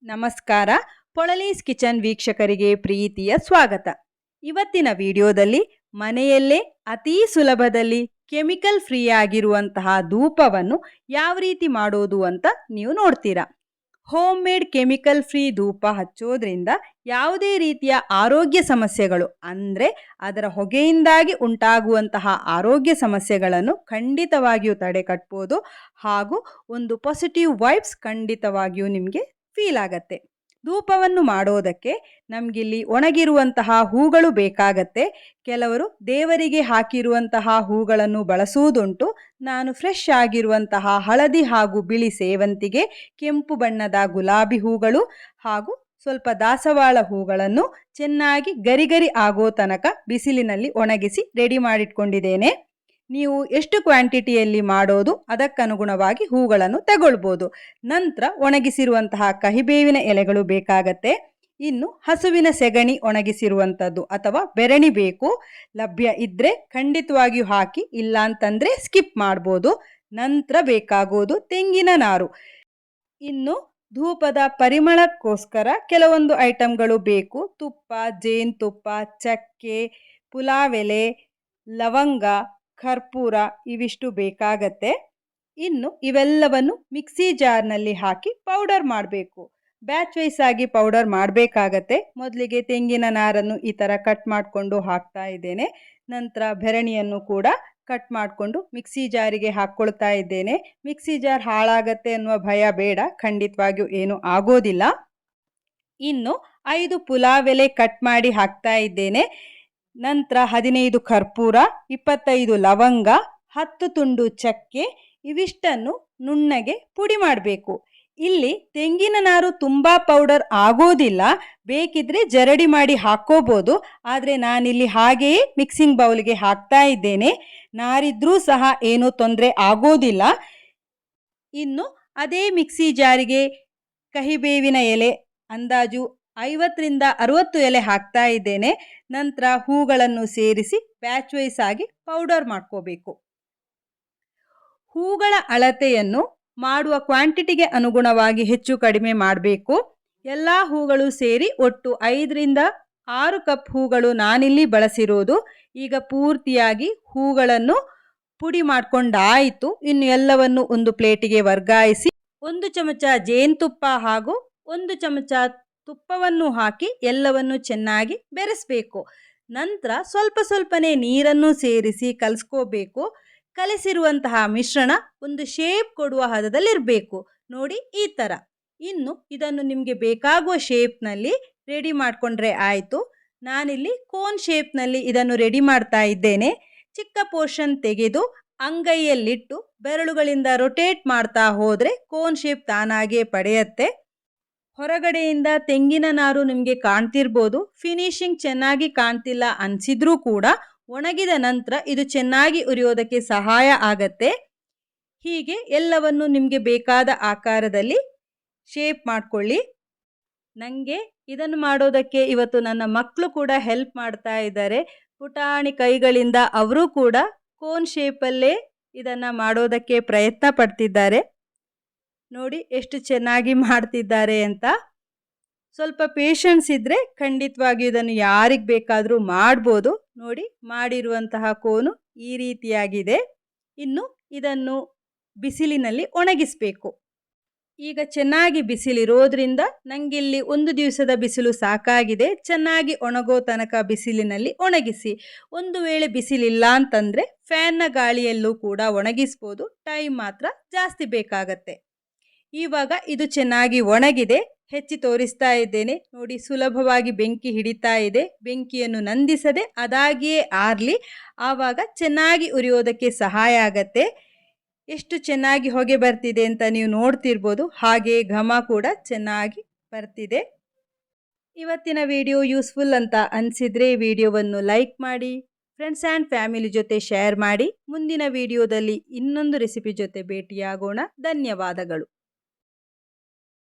ನಮಸ್ಕಾರ. ಪೊಳಲೀಸ್ ಕಿಚನ್ ವೀಕ್ಷಕರಿಗೆ ಪ್ರೀತಿಯ ಸ್ವಾಗತ. ಇವತ್ತಿನ ವಿಡಿಯೋದಲ್ಲಿ ಮನೆಯಲ್ಲೇ ಅತೀ ಸುಲಭದಲ್ಲಿ ಕೆಮಿಕಲ್ ಫ್ರೀ ಆಗಿರುವಂತಹ ಧೂಪವನ್ನು ಯಾವ ರೀತಿ ಮಾಡೋದು ಅಂತ ನೀವು ನೋಡ್ತೀರಾ. ಹೋಮ್ ಮೇಡ್ ಕೆಮಿಕಲ್ ಫ್ರೀ ಧೂಪ ಹಚ್ಚೋದ್ರಿಂದ ಯಾವುದೇ ರೀತಿಯ ಆರೋಗ್ಯ ಸಮಸ್ಯೆಗಳು ಅಂದರೆ ಅದರ ಹೊಗೆಯಿಂದಾಗಿ ಉಂಟಾಗುವಂತಹ ಆರೋಗ್ಯ ಸಮಸ್ಯೆಗಳನ್ನು ಖಂಡಿತವಾಗಿಯೂ ತಡೆಗಟ್ಬೋದು. ಹಾಗೂ ಒಂದು ಪಾಸಿಟಿವ್ ವೈಬ್ಸ್ ಖಂಡಿತವಾಗಿಯೂ ನಿಮಗೆ ಫೀಲ್ ಆಗತ್ತೆ. ಧೂಪವನ್ನು ಮಾಡೋದಕ್ಕೆ ನಮಗಿಲ್ಲಿ ಒಣಗಿರುವಂತಹ ಹೂಗಳು ಬೇಕಾಗತ್ತೆ. ಕೆಲವರು ದೇವರಿಗೆ ಹಾಕಿರುವಂತಹ ಹೂಗಳನ್ನು ಬಳಸುವುದುಂಟು. ನಾನು ಫ್ರೆಶ್ ಆಗಿರುವಂತಹ ಹಳದಿ ಹಾಗೂ ಬಿಳಿ ಸೇವಂತಿಗೆ, ಕೆಂಪು ಬಣ್ಣದ ಗುಲಾಬಿ ಹೂಗಳು ಹಾಗೂ ಸ್ವಲ್ಪ ದಾಸವಾಳ ಹೂಗಳನ್ನು ಚೆನ್ನಾಗಿ ಗರಿ ಆಗೋ ತನಕ ಬಿಸಿಲಿನಲ್ಲಿ ಒಣಗಿಸಿ ರೆಡಿ ಮಾಡಿಟ್ಕೊಂಡಿದ್ದೇನೆ. ನೀವು ಎಷ್ಟು ಕ್ವಾಂಟಿಟಿಯಲ್ಲಿ ಮಾಡೋದು ಅದಕ್ಕನುಗುಣವಾಗಿ ಹೂಗಳನ್ನು ತಗೊಳ್ಬೋದು. ನಂತರ ಒಣಗಿಸಿರುವಂತಹ ಕಹಿಬೇವಿನ ಎಲೆಗಳು ಬೇಕಾಗತ್ತೆ. ಇನ್ನು ಹಸುವಿನ ಸೆಗಣಿ ಒಣಗಿಸಿರುವಂಥದ್ದು ಅಥವಾ ಬೆರಣಿ ಬೇಕು. ಲಭ್ಯ ಇದ್ದರೆ ಖಂಡಿತವಾಗಿಯೂ ಹಾಕಿ, ಇಲ್ಲ ಅಂತಂದರೆ ಸ್ಕಿಪ್ ಮಾಡ್ಬೋದು. ನಂತರ ಬೇಕಾಗೋದು ತೆಂಗಿನ ನಾರು. ಇನ್ನು ಧೂಪದ ಪರಿಮಳಕ್ಕೋಸ್ಕರ ಕೆಲವೊಂದು ಐಟಮ್ಗಳು ಬೇಕು. ತುಪ್ಪ, ಜೇನುತುಪ್ಪ, ಚಕ್ಕೆ, ಪುಲಾವ್ ಎಲೆ, ಲವಂಗ, ಕರ್ಪೂರ ಇವಿಷ್ಟು ಬೇಕಾಗತ್ತೆ. ಇನ್ನು ಇವೆಲ್ಲವನ್ನು ಮಿಕ್ಸಿ ಜಾರ್ನಲ್ಲಿ ಹಾಕಿ ಪೌಡರ್ ಮಾಡಬೇಕು. ಬ್ಯಾಚ್ ವೈಸ್ ಆಗಿ ಪೌಡರ್ ಮಾಡಬೇಕಾಗತ್ತೆ. ಮೊದಲಿಗೆ ತೆಂಗಿನ ನಾರನ್ನು ಈ ಥರ ಕಟ್ ಮಾಡಿಕೊಂಡು ಹಾಕ್ತಾ ಇದ್ದೇನೆ. ನಂತರ ಬೆರಣಿಯನ್ನು ಕೂಡ ಕಟ್ ಮಾಡಿಕೊಂಡು ಮಿಕ್ಸಿ ಜಾರಿಗೆ ಹಾಕ್ಕೊಳ್ತಾ ಇದ್ದೇನೆ. ಮಿಕ್ಸಿ ಜಾರ್ ಹಾಳಾಗತ್ತೆ ಅನ್ನುವ ಭಯ ಬೇಡ, ಖಂಡಿತವಾಗಿಯೂ ಏನೂ ಆಗೋದಿಲ್ಲ. ಇನ್ನು 5 ಪುಲಾವ್ ಎಲೆ ಕಟ್ ಮಾಡಿ ಹಾಕ್ತಾ ಇದ್ದೇನೆ. ನಂತರ 15 ಕರ್ಪೂರ, 25 ಲವಂಗ, 10 ತುಂಡು ಚಕ್ಕೆ ಇವಿಷ್ಟನ್ನು ನುಣ್ಣಗೆ ಪುಡಿ ಮಾಡಬೇಕು. ಇಲ್ಲಿ ತೆಂಗಿನ ನಾರು ತುಂಬ ಪೌಡರ್ ಆಗೋದಿಲ್ಲ, ಬೇಕಿದ್ರೆ ಜರಡಿ ಮಾಡಿ ಹಾಕ್ಕೋಬೋದು. ಆದರೆ ನಾನಿಲ್ಲಿ ಹಾಗೆಯೇ ಮಿಕ್ಸಿಂಗ್ ಬೌಲ್ಗೆ ಹಾಕ್ತಾ ಇದ್ದೇನೆ. ನಾರಿದ್ರೂ ಸಹ ಏನೂ ತೊಂದರೆ ಆಗೋದಿಲ್ಲ. ಇನ್ನು ಅದೇ ಮಿಕ್ಸಿ ಜಾರಿಗೆ ಕಹಿಬೇವಿನ ಎಲೆ ಅಂದಾಜು 50ರಿಂದ 60 ಎಲೆ ಹಾಕ್ತಾ ಇದ್ದೇನೆ. ನಂತರ ಹೂಗಳನ್ನು ಸೇರಿಸಿ ಬ್ಯಾಚ್ ವೈಸ್ ಆಗಿ ಪೌಡರ್ ಮಾಡ್ಕೋಬೇಕು. ಹೂಗಳ ಅಳತೆಯನ್ನು ಮಾಡುವ ಕ್ವಾಂಟಿಟಿಗೆ ಅನುಗುಣವಾಗಿ ಹೆಚ್ಚು ಕಡಿಮೆ ಮಾಡಬೇಕು. ಎಲ್ಲ ಹೂಗಳು ಸೇರಿ ಒಟ್ಟು 5ರಿಂದ 6 ಕಪ್ ಹೂಗಳು ನಾನಿಲ್ಲಿ ಬಳಸಿರೋದು. ಈಗ ಪೂರ್ತಿಯಾಗಿ ಹೂಗಳನ್ನು ಪುಡಿ ಮಾಡ್ಕೊಂಡಾಯಿತು. ಇನ್ನು ಎಲ್ಲವನ್ನು ಒಂದು ಪ್ಲೇಟಿಗೆ ವರ್ಗಾಯಿಸಿ 1 ಚಮಚ ಜೇನುತುಪ್ಪ ಹಾಗೂ 1 ಚಮಚ ತುಪ್ಪವನ್ನು ಹಾಕಿ ಎಲ್ಲವನ್ನು ಚೆನ್ನಾಗಿ ಬೆರೆಸಬೇಕು. ನಂತರ ಸ್ವಲ್ಪನೇ ನೀರನ್ನು ಸೇರಿಸಿ ಕಲಿಸ್ಕೋಬೇಕು. ಕಲಿಸಿರುವಂತಹ ಮಿಶ್ರಣ ಒಂದು ಶೇಪ್ ಕೊಡುವ ಹದದಲ್ಲಿರಬೇಕು. ನೋಡಿ ಈ ಥರ. ಇನ್ನು ಇದನ್ನು ನಿಮಗೆ ಬೇಕಾಗುವ ಶೇಪ್ನಲ್ಲಿ ರೆಡಿ ಮಾಡಿಕೊಂಡ್ರೆ ಆಯಿತು. ನಾನಿಲ್ಲಿ ಕೋನ್ ಶೇಪ್ನಲ್ಲಿ ಇದನ್ನು ರೆಡಿ ಮಾಡ್ತಾ ಇದ್ದೇನೆ. ಚಿಕ್ಕ ಪೋರ್ಷನ್ ತೆಗೆದು ಅಂಗೈಯಲ್ಲಿಟ್ಟು ಬೆರಳುಗಳಿಂದ ರೊಟೇಟ್ ಮಾಡ್ತಾ ಹೋದರೆ ಕೋನ್ ಶೇಪ್ ತಾನಾಗೇ ಪಡೆಯುತ್ತೆ. ಹೊರಗಡೆಯಿಂದ ತೆಂಗಿನ ನಾರು ನಿಮಗೆ ಕಾಣ್ತಿರ್ಬೋದು. ಫಿನಿಶಿಂಗ್ ಚೆನ್ನಾಗಿ ಕಾಣ್ತಿಲ್ಲ ಅನಿಸಿದ್ರೂ ಕೂಡ ಒಣಗಿದ ನಂತರ ಇದು ಚೆನ್ನಾಗಿ ಉರಿಯೋದಕ್ಕೆ ಸಹಾಯ ಆಗತ್ತೆ. ಹೀಗೆ ಎಲ್ಲವನ್ನು ನಿಮಗೆ ಬೇಕಾದ ಆಕಾರದಲ್ಲಿ ಶೇಪ್ ಮಾಡ್ಕೊಳ್ಳಿ. ನನಗೆ ಇದನ್ನು ಮಾಡೋದಕ್ಕೆ ಇವತ್ತು ನನ್ನ ಮಕ್ಕಳು ಕೂಡ ಹೆಲ್ಪ್ ಮಾಡ್ತಾ ಇದ್ದಾರೆ. ಪುಟಾಣಿ ಕೈಗಳಿಂದ ಅವರು ಕೂಡ ಕೋನ್ ಶೇಪಲ್ಲೇ ಇದನ್ನು ಮಾಡೋದಕ್ಕೆ ಪ್ರಯತ್ನ ಪಡ್ತಿದ್ದಾರೆ. ನೋಡಿ ಎಷ್ಟು ಚೆನ್ನಾಗಿ ಮಾಡ್ತಿದ್ದಾರೆ ಅಂತ. ಸ್ವಲ್ಪ ಪೇಷನ್ಸ್ ಇದ್ದರೆ ಖಂಡಿತವಾಗಿ ಇದನ್ನು ಯಾರಿಗೆ ಬೇಕಾದರೂ ಮಾಡ್ಬೋದು. ನೋಡಿ ಮಾಡಿರುವಂತಹ ಕೋನು ಈ ರೀತಿಯಾಗಿದೆ. ಇನ್ನು ಇದನ್ನು ಬಿಸಿಲಿನಲ್ಲಿ ಒಣಗಿಸಬೇಕು. ಈಗ ಚೆನ್ನಾಗಿ ಬಿಸಿಲಿರೋದ್ರಿಂದ ನನಗಿಲ್ಲಿ 1 ದಿವಸದ ಬಿಸಿಲು ಸಾಕಾಗಿದೆ. ಚೆನ್ನಾಗಿ ಒಣಗೋ ತನಕ ಬಿಸಿಲಿನಲ್ಲಿ ಒಣಗಿಸಿ. ಒಂದು ವೇಳೆ ಬಿಸಿಲಿಲ್ಲ ಅಂತಂದರೆ ಫ್ಯಾನ್ನ ಗಾಳಿಯಲ್ಲೂ ಕೂಡ ಒಣಗಿಸ್ಬೋದು. ಟೈಮ್ ಮಾತ್ರ ಜಾಸ್ತಿ ಬೇಕಾಗತ್ತೆ. ಇವಾಗ ಇದು ಚೆನ್ನಾಗಿ ಒಣಗಿದೆ. ಹೆಚ್ಚಿ ತೋರಿಸ್ತಾ ಇದ್ದೇನೆ ನೋಡಿ. ಸುಲಭವಾಗಿ ಬೆಂಕಿ ಹಿಡಿತಾ ಇದೆ. ಬೆಂಕಿಯನ್ನು ನಂದಿಸದೆ ಅದಾಗಿಯೇ ಆರಲಿ, ಆವಾಗ ಚೆನ್ನಾಗಿ ಉರಿಯೋದಕ್ಕೆ ಸಹಾಯ ಆಗತ್ತೆ. ಎಷ್ಟು ಚೆನ್ನಾಗಿ ಹೊಗೆ ಬರ್ತಿದೆ ಅಂತ ನೀವು ನೋಡ್ತಿರ್ಬೋದು. ಹಾಗೆ ಘಮ ಕೂಡ ಚೆನ್ನಾಗಿ ಬರ್ತಿದೆ. ಇವತ್ತಿನ ವಿಡಿಯೋ ಯೂಸ್ಫುಲ್ ಅಂತ ಅನಿಸಿದರೆ ವಿಡಿಯೋವನ್ನು ಲೈಕ್ ಮಾಡಿ, ಫ್ರೆಂಡ್ಸ್ ಆ್ಯಂಡ್ ಫ್ಯಾಮಿಲಿ ಜೊತೆ ಶೇರ್ ಮಾಡಿ. ಮುಂದಿನ ವಿಡಿಯೋದಲ್ಲಿ ಇನ್ನೊಂದು ರೆಸಿಪಿ ಜೊತೆ ಭೇಟಿಯಾಗೋಣ. ಧನ್ಯವಾದಗಳು.